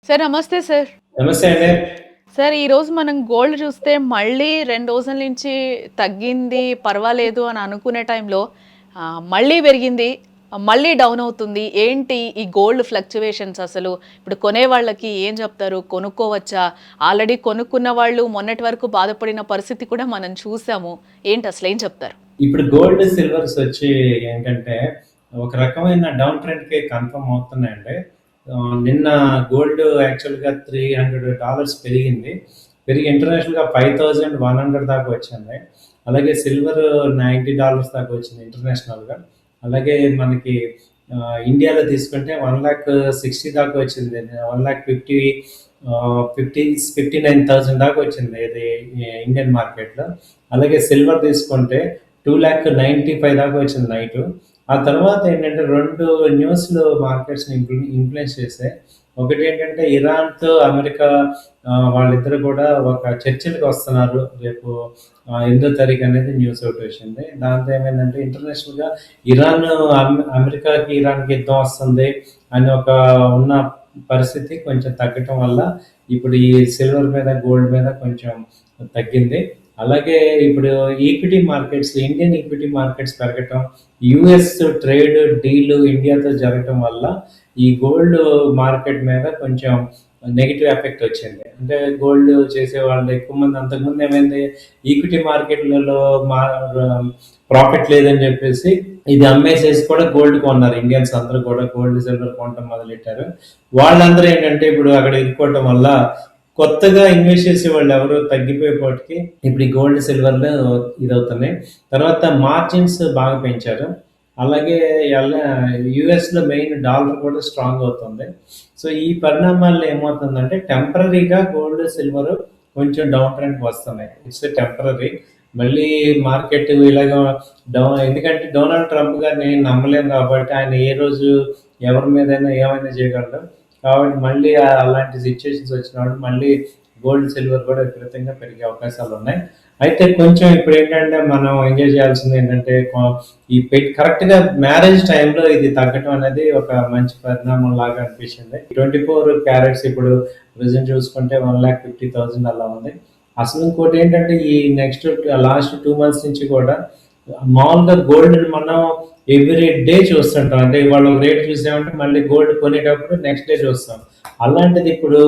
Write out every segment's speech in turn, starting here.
Sir నమస్తే sir. నమస్తే అండి. సార్ ఈరోజు మనం గోల్డ్ చూస్తే మళ్ళీ 2 రోజుల నుంచి తగ్గింది, పర్వాలేదు అని అనుకునే టైంలో మళ్ళీ పెరిగింది. మళ్ళీ డౌన్ అవుతుంది. ఏంటి ఈ గోల్డ్ ఫ్లక్చుయేషన్స్ అసలు? ఇప్పుడు కొనేవాళ్ళకి ఏం చెప్తారు? కొనుక్కోవచ్చా? ఆల్రెడీ కొనుక్కున్న వాళ్ళు మొన్నటి వరకు బాధపడిన పరిస్థితి కూడా మనం చూసాము. ఏంటి అసలేం చెప్తారు? ఇప్పుడు గోల్డ్, సిల్వర్స్ వచ్చి ఏంటంటే ఒక రకమైన డౌన్ ట్రెండ్‌కి కన్ఫర్మ్ అవుతున్నాయండి. నిన్న గోల్డ్ యాక్చువల్‌గా $300 పెరిగింది. పెరిగి ఇంటర్నేషనల్‌గా 5100 దాకా వచ్చింది. అలాగే సిల్వర్ $90 దాకా వచ్చింది ఇంటర్నేషనల్‌గా. అలాగే మనకి ఇండియాలో తీసుకుంటే 1,60,000 దాకా వచ్చింది. 1,50,000 59,000 దాకా వచ్చింది ఇది ఇండియన్ మార్కెట్‌లో. అలాగే సిల్వర్ తీసుకుంటే 2,95,000 దాకా వచ్చింది నైటు. ఆ తర్వాత ఏంటంటే 2 న్యూస్‌లు మార్కెట్స్‌ని ఇన్‌ఫ్లుయెన్స్ చేశాయి. ఒకటేంటంటే ఇరాన్‌తో అమెరికా వాళ్ళిద్దరూ కూడా ఒక చర్చలకి వస్తున్నారు. రేపు 8దో తారీఖు అనేది న్యూస్ ఒకటి వచ్చింది. దాంతో ఏమైందంటే ఇంటర్నేషనల్‌గా ఇరాన్ అమెరికాకి, ఇరాన్‌కి యుద్ధం వస్తుంది అని ఒక ఉన్న పరిస్థితి కొంచెం తగ్గటం వల్ల ఇప్పుడు ఈ సిల్వర్ మీద, గోల్డ్ మీద కొంచెం తగ్గింది. అలాగే ఇప్పుడు equity markets, Indian equity markets పెరగటం, యూఎస్ ట్రేడ్ డీల్ ఇండియాతో జరగటం వల్ల ఈ గోల్డ్ మార్కెట్ మీద కొంచెం నెగిటివ్ ఎఫెక్ట్ వచ్చింది. అంటే గోల్డ్ చేసేవాళ్ళు ఎక్కువ మంది అంతకుముందు ఏమైంది ఈక్విటీ మార్కెట్లలో ప్రాఫిట్ లేదని చెప్పేసి ఇది అమ్మేసేసి కూడా గోల్డ్ కొన్నారు. ఇండియన్స్ అందరూ కూడా గోల్డ్, సిల్వర్ కొనటం మొదలెట్టారు. వాళ్ళందరూ ఏంటంటే ఇప్పుడు అక్కడ ఇరుక్కోవటం వల్ల కొత్తగా ఇన్వెస్ట్ చేసే వాళ్ళు ఎవరు తగ్గిపోయేపాటికి ఇప్పుడు ఈ గోల్డ్, సిల్వర్లు ఇదవుతున్నాయి. తర్వాత మార్జిన్స్ బాగా పెంచారు. అలాగే యూఎస్లో మెయిన్ డాలర్ కూడా స్ట్రాంగ్ అవుతుంది. సో ఈ పరిణామాల్లో ఏమవుతుందంటే టెంపరరీగా గోల్డ్, సిల్వర్ కొంచెం డౌన్ ట్రెండ్కి వస్తున్నాయి. It's temporary. మళ్ళీ మార్కెట్ ఇలాగ డౌన్, ఎందుకంటే డొనాల్డ్ ట్రంప్ గారిని నమ్మలేము కాబట్టి ఆయన ఏ రోజు ఎవరి మీదైనా ఏమైనా చేయగలడు. కాబట్టి మళ్ళీ అలాంటి సిచ్యుయేషన్స్ వచ్చినప్పుడు మళ్ళీ గోల్డ్, సిల్వర్ కూడా విపరీతంగా పెరిగే అవకాశాలు ఉన్నాయి. అయితే కొంచెం ఇప్పుడు ఏంటంటే మనం ఎంజాయ్ చేయాల్సింది ఏంటంటే ఈ కరెక్ట్గా మ్యారేజ్ టైంలో ఇది తగ్గటం అనేది ఒక మంచి పరిణామం లాగా అనిపించింది. 24 క్యారెట్స్ ఇప్పుడు ప్రజెంట్ చూసుకుంటే 1,50,000 అలా ఉంది. అసలు ఇంకోటి ఏంటంటే ఈ నెక్స్ట్ లాస్ట్ 2 months నుంచి కూడా మామూలుగా గోల్డ్ మనం ఎవ్రీ డే చూస్తుంటాం. అంటే ఇవాళ ఒక రేట్ చూసామంటే మళ్ళీ గోల్డ్ కొనేటప్పుడు నెక్స్ట్ డే చూస్తాం. అలాంటిది ఇప్పుడు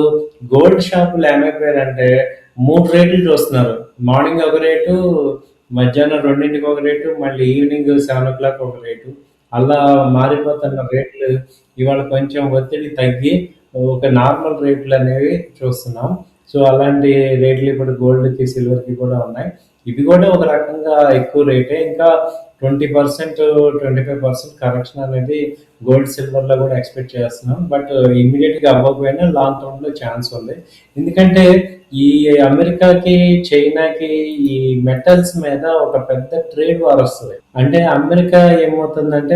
గోల్డ్ షాపులు ఏమైపోయారంటే 3 రేట్లు చూస్తున్నారు. మార్నింగ్ ఒక రేటు, మధ్యాహ్నం 2కి ఒక రేటు, మళ్ళీ ఈవినింగ్ 7 ఒక రేటు. అలా మారిపోతున్న రేట్లు ఇవాళ కొంచెం ఒత్తిడి తగ్గి ఒక నార్మల్ రేట్లు అనేవి చూస్తున్నాం. సో అలాంటి రేట్లు ఇప్పుడు గోల్డ్కి, సిల్వర్కి కూడా ఉన్నాయి. ఇవి కూడా ఒక రకంగా ఎక్కువ రేటే. ఇంకా 20%, 25% కరెక్షన్ అనేది గోల్డ్, సిల్వర్లో కూడా ఎక్స్పెక్ట్ చేస్తున్నాం. బట్ ఇమ్మీడియట్గా అవ్వకపోయినా లాంగ్ టర్మ్లో ఛాన్స్ ఉంది. ఎందుకంటే ఈ అమెరికాకి, చైనాకి ఈ మెటల్స్ మీద ఒక పెద్ద ట్రేడ్ వార్ వస్తుంది. అంటే అమెరికా ఏమవుతుందంటే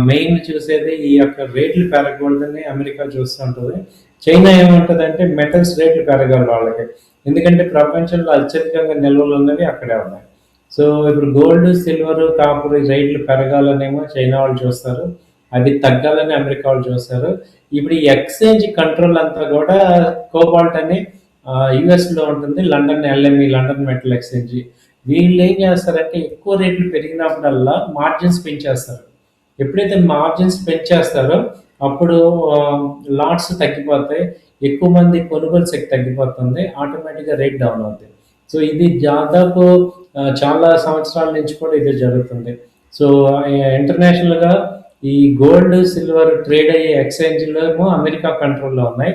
మెయిన్ చూసేది ఈ యొక్క రేట్లు పెరగకూడదని అమెరికా చూస్తుంటుంది. చైనా ఏమంటుందంటే మెటల్స్ రేట్లు పెరగాలి వాళ్ళకి. ఎందుకంటే ప్రపంచంలో అత్యధికంగా నిల్వలు ఉన్నవి అక్కడే ఉన్నాయి. సో ఇప్పుడు గోల్డ్, సిల్వర్, కాపర్ రేట్లు పెరగాలనేమో చైనా వాళ్ళు చూస్తారు. అవి తగ్గాలని అమెరికా వాళ్ళు చూస్తారు. ఇప్పుడు ఈ ఎక్స్చేంజ్ కంట్రోల్ అంతా కూడా కోబాల్ట్ అని యుఎస్లో ఉంటుంది. London LME, London metal exchange. వీళ్ళు ఏం చేస్తారంటే ఎక్కువ రేట్లు పెరిగినప్పుడల్లా మార్జిన్స్ పెంచేస్తారు. ఎప్పుడైతే మార్జిన్స్ పెంచేస్తారో అప్పుడు లాట్స్ తగ్గిపోతాయి. ఎక్కువ మంది కొనుగోలు శక్తి తగ్గిపోతుంది. ఆటోమేటిక్గా రేట్ డౌన్ అవుతుంది. సో ఇది దాదాపు చాలా సంవత్సరాల నుంచి కూడా ఇదే జరుగుతుంది. సో ఇంటర్నేషనల్గా ఈ గోల్డ్, సిల్వర్ ట్రేడ్ అయ్యే ఎక్స్చేంజ్లు ఏమో అమెరికా కంట్రోల్లో ఉన్నాయి.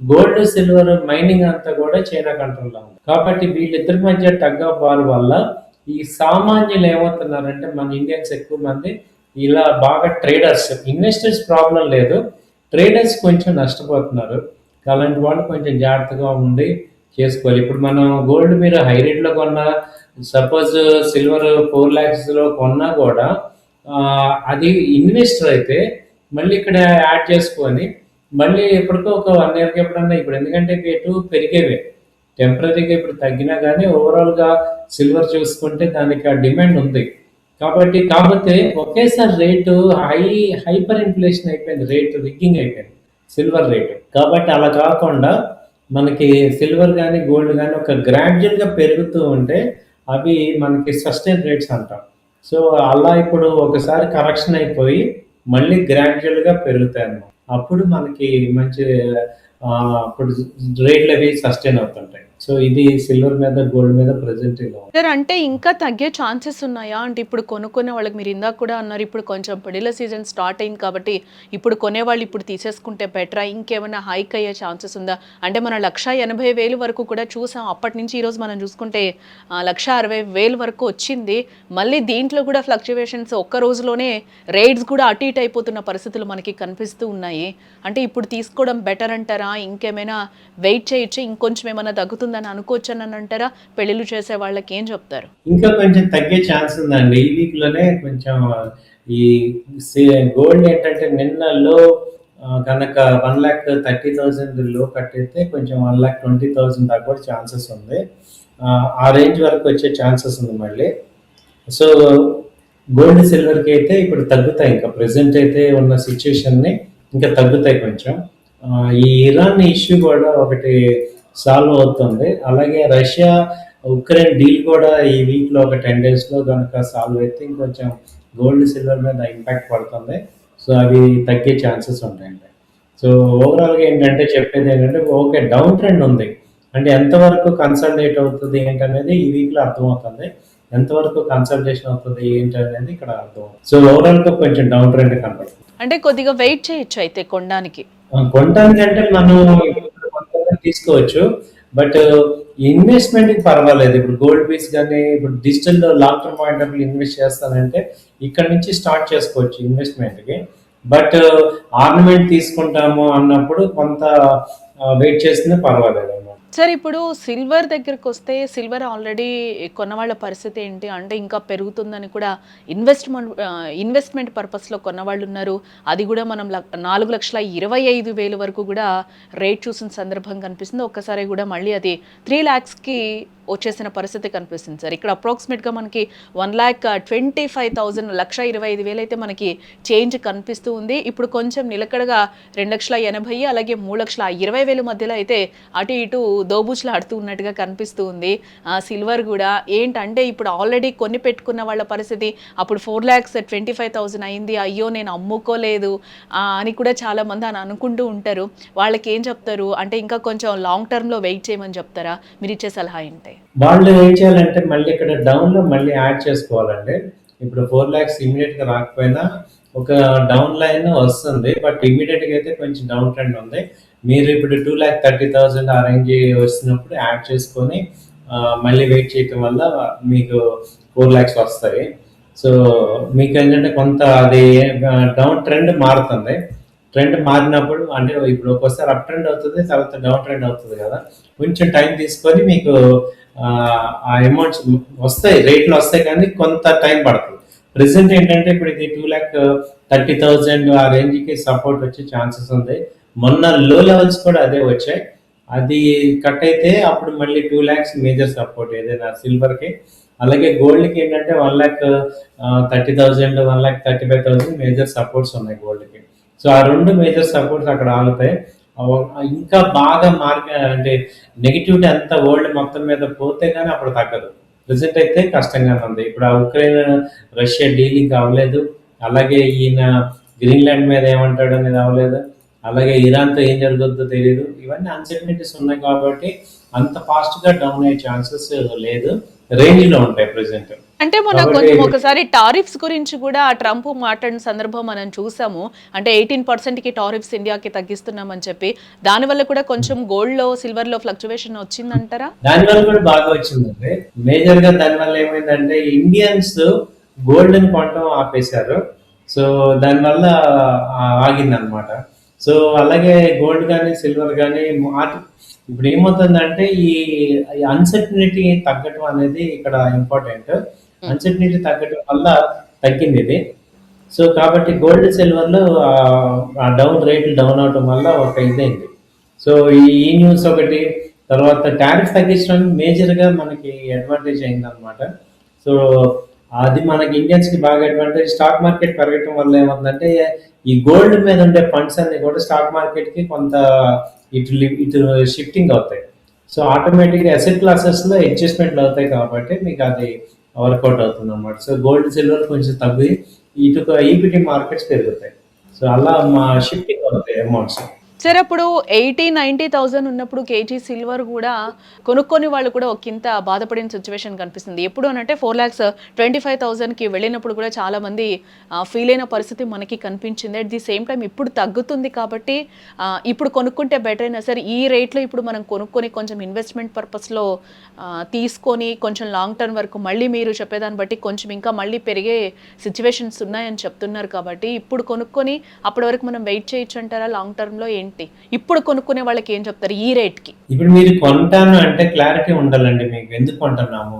గోల్డ్, సిల్వర్ మైనింగ్ అంతా కూడా చైనా కంట్రోల్లో ఉంది. కాబట్టి వీళ్ళిద్దరి మధ్య టగ్ ఆఫ్ వార్ వల్ల ఈ సామాన్యులు ఏమవుతున్నారంటే మన ఇండియన్స్ ఎక్కువ మంది ఇలా బాగా ట్రేడర్స్, ఇన్వెస్టర్స్ ప్రాబ్లం లేదు, ట్రేడర్స్ కొంచెం నష్టపోతున్నారు. అలాంటి వాళ్ళు కొంచెం జాగ్రత్తగా ఉండి చేసుకోవాలి. ఇప్పుడు మనం గోల్డ్ మీరు హై రేట్లో కొన్నా, సపోజ్ సిల్వర్ 4 lakhsలో కొన్నా కూడా అది ఇన్వెస్టర్ అయితే మళ్ళీ ఇక్కడ యాడ్ చేసుకొని మళ్ళీ ఎప్పటికో ఒక 1 yearకి ఎప్పుడన్నా ఇప్పుడు ఎందుకంటే రేటు పెరిగేవే టెంపరీగా ఇప్పుడు తగ్గినా కానీ ఓవరాల్గా సిల్వర్ చూసుకుంటే దానికి ఆ డిమాండ్ ఉంది. కాబట్టి కాకపోతే ఒకేసారి రేటు హైపర్ ఇన్ఫ్లేషన్ అయిపోయింది, రేటు రిగ్గింగ్ అయిపోయింది. Silver rate. కాబట్టి అలా కాకుండా మనకి సిల్వర్ గానీ, గోల్డ్ గానీ ఒక గ్రాడ్యుయల్‌గా పెరుగుతూ ఉంటే అవి మనకి సస్టైన్ రేట్స్ అంటాం. సో, అలా ఇప్పుడు ఒకసారి కరెక్షన్ అయిపోయి మళ్ళీ గ్రాడ్యుయల్‌గా పెరుగుతాయన్నమాట. అప్పుడు మనకి మంచి అప్పుడు రేట్లవి సస్టైన్ అవుతుంటాయి. సో, ఇది సిల్వర్ మీద, గోల్డ్ మీద ప్రెజెంట్ ఇలా ఉంది. సార్ అంటే ఇంకా తగ్గే ఛాన్సెస్ ఉన్నాయా? అంటే ఇప్పుడు కొనుక్కునే వాళ్ళకి మీరు ఇందాక కూడా అన్నారు ఇప్పుడు కొంచెం పెళ్ళిళ్ళ సీజన్ స్టార్ట్ అయింది కాబట్టి ఇప్పుడు కొనేవాళ్ళు ఇప్పుడు తీసేసుకుంటే బెటరా? ఇంకేమైనా హైక్ అయ్యే ఛాన్సెస్ ఉందా? అంటే మనం 1,80,000 వరకు కూడా చూసాం. అప్పటి నుంచి ఈరోజు మనం చూసుకుంటే 1,60,000 వరకు వచ్చింది. మళ్ళీ దీంట్లో కూడా ఫ్లక్చువేషన్స్ ఒక్క రోజులోనే రేట్స్ కూడా అటు ఇటు అయిపోతున్న పరిస్థితులు మనకి కనిపిస్తూ ఉన్నాయి. అంటే ఇప్పుడు తీసుకోవడం బెటర్ అంటారా? ఇంకేమైనా వెయిట్ చేయొచ్చు ఇంకొంచెం ఏమైనా తగ్గుతుందని అనుకోవచ్చని అంటారా? పెళ్ళిళ్ళు చేసే వాళ్ళకి ఏం చెప్తారు? ఇంకా కొంచెం తగ్గే ఛాన్స్ ఉందండి. ఈ వీక్‌లోనే కొంచెం ఈ సి గోల్డ్ ఏంటంటే నిన్న లో గనక 1,30,30,000 లో కట్టయితే కొంచెం 1,20,000 దాకా కూడా ఛాన్సెస్ ఉంది. ఆ రేంజ్ వరకు వచ్చే ఛాన్సెస్ ఉంది మళ్ళీ. సో, గోల్డ్, సిల్వర్‌కి అయితే ఇప్పుడు తగ్గుతాయి. ఇంకా ప్రెజెంట్ అయితే ఉన్న సిట్యుయేషన్‌ని ఇంకా తగ్గుతాయి కొంచెం. ఈ ఇరాన్ ఇష్యూ కూడా ఒకటి సాల్వ్ అవుతుంది. అలాగే రష్యా, ఉక్రెయిన్ డీల్ కూడా ఈ వీక్‌లో ఒక 10 డేస్‌లో గనక సాల్వ్ అయితే ఇంకొంచెం గోల్డ్, సిల్వర్ మీద ఇంపాక్ట్ పడుతుంది. సో, అవి తగ్గే ఛాన్సెస్ ఉంటాయండి. సో, ఓవరాల్‌గా ఏంటంటే చెప్పేదేంటంటే ఓకే. డౌన్ ట్రెండ్ ఉంది. అంటే ఎంతవరకు కన్సాలిడేట్ అవుతది ఏంటనేది ఈ వీక్‌లో అర్థమవుతుంది. ఎంతవరకు కన్సల్టేషన్ అవుతది ఏంటనేది ఇక్కడ అర్థమవుతుంది. సో, ఓవరాల్‌గా కొంచెం డౌన్ ట్రెండ్ కనపడుతుంది. అంటే కొద్దిగా వెయిట్ చేయొచ్చు అయితే కొనడానికి. కొనటానికంటే మనం ఇప్పుడు కొంతమంది తీసుకోవచ్చు. బట్ ఇన్వెస్ట్‌మెంట్‌కి పర్వాలేదు. ఇప్పుడు గోల్డ్ పీస్ గాని, ఇప్పుడు డిజిటల్‌లో long term point of view invest చేస్తానంటే ఇక్కడ నుంచి స్టార్ట్ చేసుకోవచ్చు ఇన్వెస్ట్‌మెంట్‌కి. బట్ ఆర్నమెంట్ తీసుకుంటాము అన్నప్పుడు కొంత వెయిట్ చేసినా పర్వాలేదన్నమాట. సార్ ఇప్పుడు సిల్వర్ దగ్గరకొస్తే సిల్వర్ ఆల్రెడీ కొన్నవాళ్ళ పరిస్థితి ఏంటి? అంటే ఇంకా పెరుగుతుందని కూడా ఇన్వెస్ట్‌మెంట్ పర్పస్‌లో కొన్నవాళ్ళున్నారు. అది కూడా మనం 4,25,000 వరకు కూడా రేట్ చూసిన సందర్భం కనిపిస్తుంది. ఒక్కసారి కూడా మళ్ళీ అది 3,00,000కి వచ్చేసిన పరిస్థితి కనిపిస్తుంది సార్. ఇక్కడ అప్రాక్సిమేట్‌గా మనకి 1,25,000 1,25,000 అయితే మనకి చేంజ్ కనిపిస్తూ ఉంది. ఇప్పుడు కొంచెం నిలకడగా 2,80,000 అలాగే 3,20,000 మధ్యలో అయితే అటు ఇటు దోబూచులాడుతూ ఉన్నట్టుగా కనిపిస్తూ ఉంది. సిల్వర్ కూడా ఏంటంటే ఇప్పుడు ఆల్రెడీ కొని పెట్టుకున్న వాళ్ళ పరిస్థితి అప్పుడు 4,25,000 అయింది. అయ్యో! నేను అమ్ముకోలేదు అని కూడా చాలామంది అనుకుంటూ ఉంటారు. వాళ్ళకి ఏం చెప్తారు? అంటే ఇంకా కొంచెం లాంగ్ టర్మ్‌లో వెయిట్ చేయమని చెప్తారా? మీరిచ్చే సలహా ఏంటి? వాళ్ళు ఏం చేయాలంటే మళ్ళీ ఇక్కడ డౌన్‌లో మళ్ళీ యాడ్ చేసుకోవాలండి. ఇప్పుడు 4,00,000 ఇమ్మీడియేట్‌గా రాకపోయినా ఒక డౌన్ లైన్ వస్తుంది. బట్ ఇమ్మీడియేట్‌గా అయితే కొంచెం డౌన్ ట్రెండ్ ఉంది. మీరు ఇప్పుడు 2,30,000 ఆ రేంజ్ వస్తున్నప్పుడు యాడ్ చేసుకొని మళ్ళీ వెయిట్ చేయటం వల్ల మీకు 4,00,000 వస్తాయి. సో, మీకేంటంటే కొంత అది డౌన్ ట్రెండ్ మారుతుంది. ట్రెండ్ మారినప్పుడు అంటే ఇప్పుడు ఒక్కోసారి అప్ ట్రెండ్ అవుతుంది. తర్వాత డౌన్ ట్రెండ్ అవుతుంది కదా! కొంచెం టైం తీసుకొని మీకు ఆ అమౌంట్స్ వస్తాయి. రేట్లు వస్తాయి కానీ కొంత టైం పడుతుంది. ప్రెజెంట్ ఏంటంటే ఇప్పుడు ఇది 2,30,000 ఆ రేంజ్‌కి సపోర్ట్ వచ్చే ఛాన్సెస్ ఉంది. మొన్న లో లెవెల్స్ కూడా అదే వచ్చాయి. అది కట్ అయితే అప్పుడు మళ్ళీ 2,00,000 మేజర్ సపోర్ట్ ఏదైనా సిల్వర్‌కి. అలాగే గోల్డ్‌కి ఏంటంటే 1,30,000 1,35,000 మేజర్ సపోర్ట్స్ ఉన్నాయి గోల్డ్‌కి. సో, ఆ 2 మేజర్ సపోర్ట్స్ అక్కడ ఆగుతాయి. ఇంకా బాగా అంటే నెగటివిటీ అంతా వరల్డ్ మొత్తం మీద పోతే గానీ అప్పుడు తగ్గదు. ప్రెజెంట్ అయితే కష్టంగానే ఉంది. ఇప్పుడు ఆ ఉక్రెయిన్, రష్యా డీల్ ఇంకా అవ్వలేదు. అలాగే ఈయన గ్రీన్‌లాండ్ మీద ఏమంటాడు అనేది అవ్వలేదు. అలాగే ఇరాన్‌తో ఏం జరుగుద్దో తెలీదు. ఇవన్నీ అన్‌సర్టెనిటీస్ ఉన్నాయి కాబట్టి అంత ఫాస్ట్‌గా డౌన్ అయ్యే ఛాన్సెస్ లేదు. రేంజ్‌లో ఉంటాయి ప్రెజెంట్. అంటే మొన్న కాబట్టి కొంచెం ఒకసారి టారిఫ్స్ గురించి కూడా ట్రంప్ మాట్లాడిన సందర్భం మనం చూసాము. అంటే 18%కి టారిఫ్స్ ఇండియాకి తగ్గిస్తున్నామని చెప్పి. దానివల్ల కూడా కొంచెం గోల్డ్‌లో, సిల్వర్‌లో ఫ్లక్చువేషన్ వచ్చిందంటారా? దానివల్ల కూడా బాగా వచ్చిందండి. మేజర్‌గా దానివల్ల ఏమైందంటే ఇండియన్స్ గోల్డ్‌ని కొనటం ఆపేశారు. సో, దానివల్ల ఆగిందనమాట. సో, అలాగే గోల్డ్ గానీ, సిల్వర్ గానీ ఇప్పుడు ఏమవుతుందంటే ఈ అన్‌సర్టెనిటీ తగ్గటం అనేది ఇక్కడ ఇంపార్టెంట్. అన్‌సర్టెనిటీ తగ్గటం వల్ల తగ్గిందిది. సో, కాబట్టి గోల్డ్, సిల్వర్‌లో ఆ రేట్లు డౌన్ అవ్వటం వల్ల ఒక ఇదైంది. సో, ఈ న్యూస్ ఒకటి, తర్వాత టారిఫ్ తగ్గించడం మేజర్‌గా మనకి అడ్వాంటేజ్ అయిందనమాట. సో, అది మనకి ఇండియన్స్‌కి బాగా అడ్వాంటేజ్. స్టాక్ మార్కెట్ పెరగటం వల్ల ఏమవుతుందంటే, ఈ గోల్డ్ మీద ఉండే ఫండ్స్ అన్నీ కూడా స్టాక్ మార్కెట్‌కి కొంత ఇటు షిఫ్టింగ్ అవుతాయి. సో, ఆటోమేటిక్‌గా అసెట్ క్లాసెస్‌లో అడ్జస్ట్‌మెంట్‌లు అవుతాయి కాబట్టి మీకు అది వర్కౌట్ అవుతుందన్నమాట. సో, గోల్డ్, సిల్వర్ కొంచెం తగ్గి ఇటు ఈక్విటీ మార్కెట్స్ పెరుగుతాయి. సో, అలా షిఫ్టింగ్ అవుతాయి అమౌంట్స్. సరే అప్పుడు 80,000-90,000 ఉన్నప్పుడు కేజీ సిల్వర్ కూడా కొనుక్కొని వాళ్ళు కూడా ఒకంత బాధపడిన సిచ్యువేషన్ కనిపిస్తుంది. ఎప్పుడు అనంటే 4,25,000కి వెళ్ళినప్పుడు కూడా చాలామంది ఫీల్ అయిన పరిస్థితి మనకి కనిపించింది. అట్ ది సేమ్ టైం ఇప్పుడు తగ్గుతుంది కాబట్టి ఇప్పుడు కొనుక్కుంటే బెటర్ అయినా సరే ఈ రేట్లో ఇప్పుడు మనం కొనుక్కొని కొంచెం ఇన్వెస్ట్మెంట్ పర్పస్లో తీసుకొని కొంచెం లాంగ్ టర్మ్ వరకు మళ్ళీ మీరు చెప్పేదాన్ని బట్టి కొంచెం ఇంకా మళ్ళీ పెరిగే సిచ్యువేషన్స్ ఉన్నాయని చెప్తున్నారు కాబట్టి ఇప్పుడు కొనుక్కొని అప్పటి వరకు మనం వెయిట్ చేయొచ్చు అంటారా లాంగ్ టర్మ్లో ఏంటి? ఇప్పుడు కొనుక్కునే వాళ్ళకి ఏం చెప్తారు ఈ రేట్‌కి? ఇప్పుడు మీరు కొంటాను అంటే క్లారిటీ ఉండాలండి మీకు. ఎందుకు కొంటున్నాము?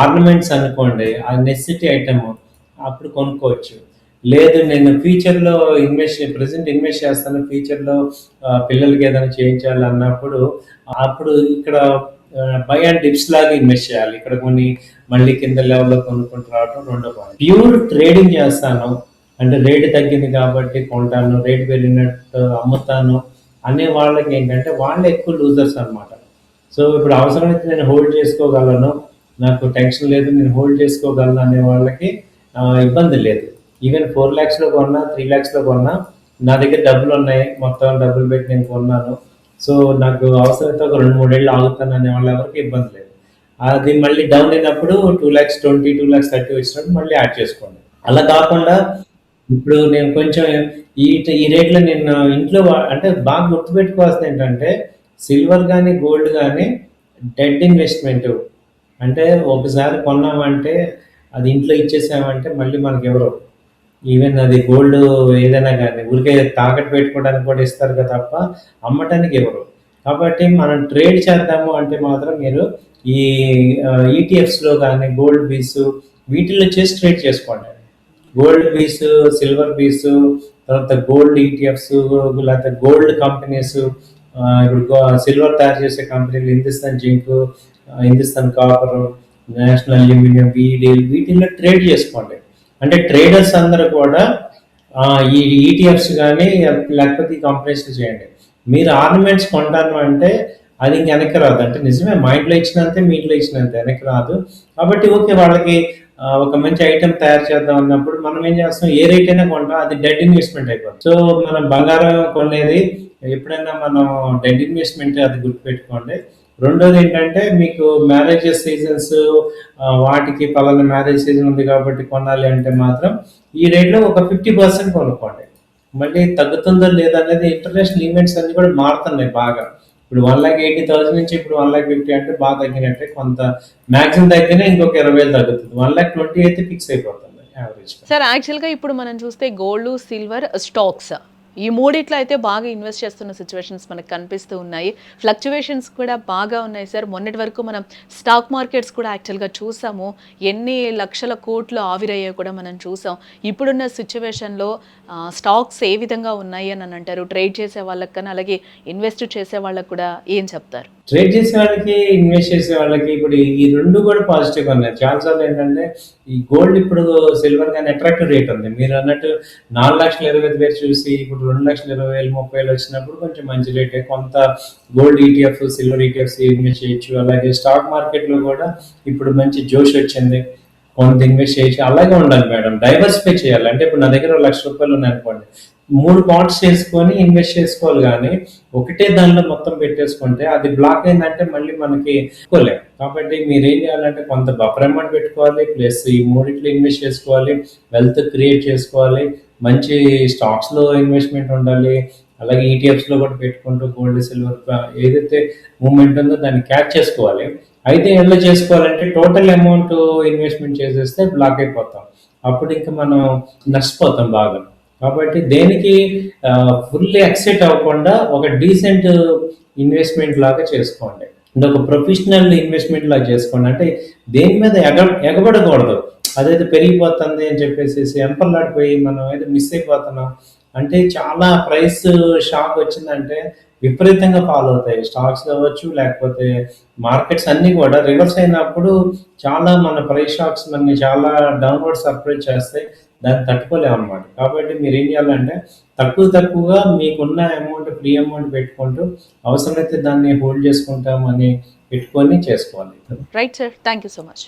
ఆర్నమెంట్స్ అనుకోండి, అది నెసెసిటీ ఐటెమ్ అప్పుడు కొనుక్కోవచ్చు. లేదు నేను ఫ్యూచర్‌లో ప్రెజెంట్ ఇన్వెస్ట్ చేస్తాను. ఫ్యూచర్‌లో పిల్లలకి ఏదైనా చేయించాలి అన్నప్పుడు, అప్పుడు ఇక్కడ బై అండ్ డిప్స్ లాగా ఇన్వెస్ట్ చేయాలి. ఇక్కడ కొన్ని మళ్ళీ కింద లెవెల్‌లో కొనుక్కుంటూ రావడం రెండో పాయింట్. ప్యూర్ ట్రేడింగ్ చేస్తాను అంటే రేటు తగ్గింది కాబట్టి కొంటాను, రేటు పెరిగినట్టు అమ్ముతాను అనే వాళ్ళకి ఏంటంటే వాళ్ళే ఎక్కువ లూజర్స్ అనమాట. సో ఇప్పుడు అవసరమైతే నేను హోల్డ్ చేసుకోగలను, నాకు టెన్షన్ లేదు, నేను హోల్డ్ చేసుకోగలను అనే వాళ్ళకి ఇబ్బంది లేదు. ఈవెన్ 4,00,000లో కొన్నా, 3,00,000లో కొన్నా నా దగ్గర డబ్బులు ఉన్నాయి, మొత్తం డబ్బులు పెట్టి నేను కొన్నాను. సో నాకు అవసరమైతే ఒక 2-3 ఏళ్ళు ఆగుతాను అనే వాళ్ళు ఎవరికి ఇబ్బంది లేదు. అది మళ్ళీ డౌన్ అయినప్పుడు 2,20,000, 2,30,000 వచ్చినప్పుడు మళ్ళీ యాడ్ చేసుకోండి. అలా కాకుండా ఇప్పుడు నేను కొంచెం ఈ రేట్‌లో నేను ఇంట్లో అంటే బాగా గుర్తుపెట్టుకోవాల్సింది ఏంటంటే, సిల్వర్ గానీ, గోల్డ్ గానీ డెడ్ ఇన్వెస్ట్‌మెంటు. అంటే ఒకసారి కొన్నామంటే, అది ఇంట్లో ఇచ్చేసామంటే మళ్ళీ మనకెవరు ఈవెన్ అది గోల్డ్ ఏదైనా గానీ ఊరికే తాకట్టు పెట్టుకోవడానికి కూడా ఇస్తారు కదా తప్ప, అమ్మటానికి ఇవ్వరు. కాబట్టి మనం ట్రేడ్ చేద్దాము అంటే మాత్రం మీరు ఈ ఈటీఎఫ్స్‌లో గానీ, గోల్డ్ బీస్ వీటిల్లో చేసి ట్రేడ్ చేసుకోండి. గోల్డ్ బీస్, సిల్వర్ బీస్, తర్వాత గోల్డ్ ఈటీఎఫ్స్, లేకపోతే గోల్డ్ కంపెనీస్, ఇప్పుడు సిల్వర్ తయారు చేసే కంపెనీలు Hindustan zinc, Hindustan copper, national aluminium, వీటిల్లో ట్రేడ్ చేసుకోండి. అంటే ట్రేడర్స్ అందరూ కూడా ఈ ఈటీఎఫ్స్ కానీ లేకపోతే ఈ కంపెనీస్లో చేయండి. మీరు ఆర్నమెంట్స్ కొంటాను అంటే అది ఇంక వెనక్కి రాదు. అంటే నిజమే మా ఇంట్లో ఇచ్చినంతే మీ ఇంట్లో ఇచ్చినంతే వెనక్కి రాదు. కాబట్టి ఓకే వాళ్ళకి ఒక మంచి ఐటెం తయారు చేద్దాం అన్నప్పుడు మనం ఏం చేస్తాం, ఏ రేట్ అయినా కొంటాం, అది డెడ్ ఇన్వెస్ట్మెంట్ అయిపోతుంది. సో మనం బంగారం కొనేది ఎప్పుడైనా మనం డెడ్ ఇన్వెస్ట్మెంట్, అది గుర్తుపెట్టుకోండి. రెండోది ఏంటంటే మీకు మ్యారేజెస్ సీజన్స్, వాటికి పలానా మ్యారేజ్ సీజన్ ఉంది కాబట్టి కొనాలి అంటే మాత్రం ఈ రేట్లో ఒక 50% కొనుక్కోండి. మళ్ళీ తగ్గుతుందో లేదా అనేది ఇంటర్నేషనల్ ఈవెంట్స్ అన్ని కూడా మారుతున్నాయి బాగా. ఇప్పుడు 1,80,000 నుంచి ఇప్పుడు 1,50,000 అంటే బాగా తగ్గినట్టే. కొంత మ్యాక్సిమం తగ్గినా ఇంకొక 20,000 తగ్గుతుంది. 1,20,000 అయితే ఫిక్స్ అయిపోతుంది యావరేజ్. సార్ యాక్చువల్‌గా ఇప్పుడు మనం చూస్తే గోల్డ్, సిల్వర్, స్టాక్స్ ఈ మూడిట్లో అయితే బాగా ఇన్వెస్ట్ చేస్తున్న సిచ్యువేషన్స్ మనకు కనిపిస్తూ ఉన్నాయి. ఫ్లక్చువేషన్స్ కూడా బాగా ఉన్నాయి సార్. మొన్నటి వరకు మనం స్టాక్ మార్కెట్స్ కూడా యాక్చువల్‌గా చూసాము. ఎన్ని లక్షల కోట్లు ఆవిరయ్యాయో కూడా మనం చూసాం. ఇప్పుడున్న సిచ్యువేషన్‌లో స్టాక్స్ ఏ విధంగా ఉన్నాయి అని అంటారు? ట్రేడ్ చేసే వాళ్ళకి కానీ అలాగే ఇన్వెస్ట్ చేసే వాళ్ళకి కూడా ఏం చెప్తారు? ట్రేడ్ చేసే వాళ్ళకి, ఇన్వెస్ట్ చేసే వాళ్ళకి ఇప్పుడు ఈ రెండు కూడా పాజిటివ్గా ఉన్నాయి. చాలాసార్లు ఏంటంటే ఈ గోల్డ్ ఇప్పుడు సిల్వర్ కానీ అట్రాక్టివ్ రేట్ ఉంది. మీరు అన్నట్టు 4,25,000 చూసి ఇప్పుడు 2,20,000, 30,000 వచ్చినప్పుడు కొంచెం మంచి రేటే. కొంత gold ETF, silver ETFs invest చేయొచ్చు. అలాగే స్టాక్ మార్కెట్లో కూడా ఇప్పుడు మంచి జోష్ వచ్చింది, కొంత ఇన్వెస్ట్ చేయొచ్చు. అలాగే ఉండాలి మేడం, డైవర్సిఫై చేయాలి. అంటే ఇప్పుడు నా దగ్గర ₹1,00,000 ఉన్నాయి అనుకోండి, 3 పార్ట్స్ చేసుకొని ఇన్వెస్ట్ చేసుకోవాలి. కానీ ఒకటే దానిలో మొత్తం పెట్టేసుకుంటే అది బ్లాక్ అయిందంటే మళ్ళీ మనకి ఎక్కువలేం. కాబట్టి మీరు ఏం చేయాలంటే కొంత బఫర్ అమౌంట్ పెట్టుకోవాలి, ప్లస్ ఈ మూడిట్లో ఇన్వెస్ట్ చేసుకోవాలి, వెల్త్ క్రియేట్ చేసుకోవాలి, మంచి స్టాక్స్లో ఇన్వెస్ట్మెంట్ ఉండాలి. అలాగే ఈటీఎఫ్స్లో కూడా పెట్టుకుంటూ గోల్డ్, సిల్వర్ ఏదైతే మూమెంట్ ఉందో దాన్ని క్యాచ్ చేసుకోవాలి. అయితే ఎలా చేసుకోవాలంటే టోటల్ అమౌంట్ ఇన్వెస్ట్మెంట్ చేసేస్తే బ్లాక్ అయిపోతాం. అప్పుడు ఇంకా మనం నష్టపోతాం బాగా. కాబట్టి దేనికి ఫుల్లీ ఎక్సైట్ అవ్వకుండా ఒక డీసెంట్ ఇన్వెస్ట్మెంట్ లాగా చేసుకోండి. అంటే ఒక ప్రొఫెషనల్ ఇన్వెస్ట్మెంట్ లాగా చేసుకోండి. అంటే దేని మీద ఎగబడకూడదు. అదైతే పెరిగిపోతుంది అని చెప్పేసి ఎంపర్లాడిపోయి మనం ఏదో మిస్ అయిపోతున్నాం అంటే, చాలా ప్రైస్ షాక్ వచ్చిందంటే విపరీతంగా ఫాలో అవుతాయి. స్టాక్స్ కావచ్చు, లేకపోతే మార్కెట్స్ అన్నీ కూడా రివర్స్ అయినప్పుడు చాలా మన ప్రైస్ షాక్స్ మనని చాలా డౌన్వర్డ్ సర్ప్రైజ్ చేస్తాయి. దాన్ని తట్టుకోలేమనమాట. కాబట్టి మీరేం చేయాలంటే తక్కువగా మీకున్న అమౌంట్, ఫ్రీ అమౌంట్ పెట్టుకుంటూ అవసరమైతే దాన్ని హోల్డ్ చేసుకుంటామని పెట్టుకొని చేసుకోవాలి. Right sir, thank you so much.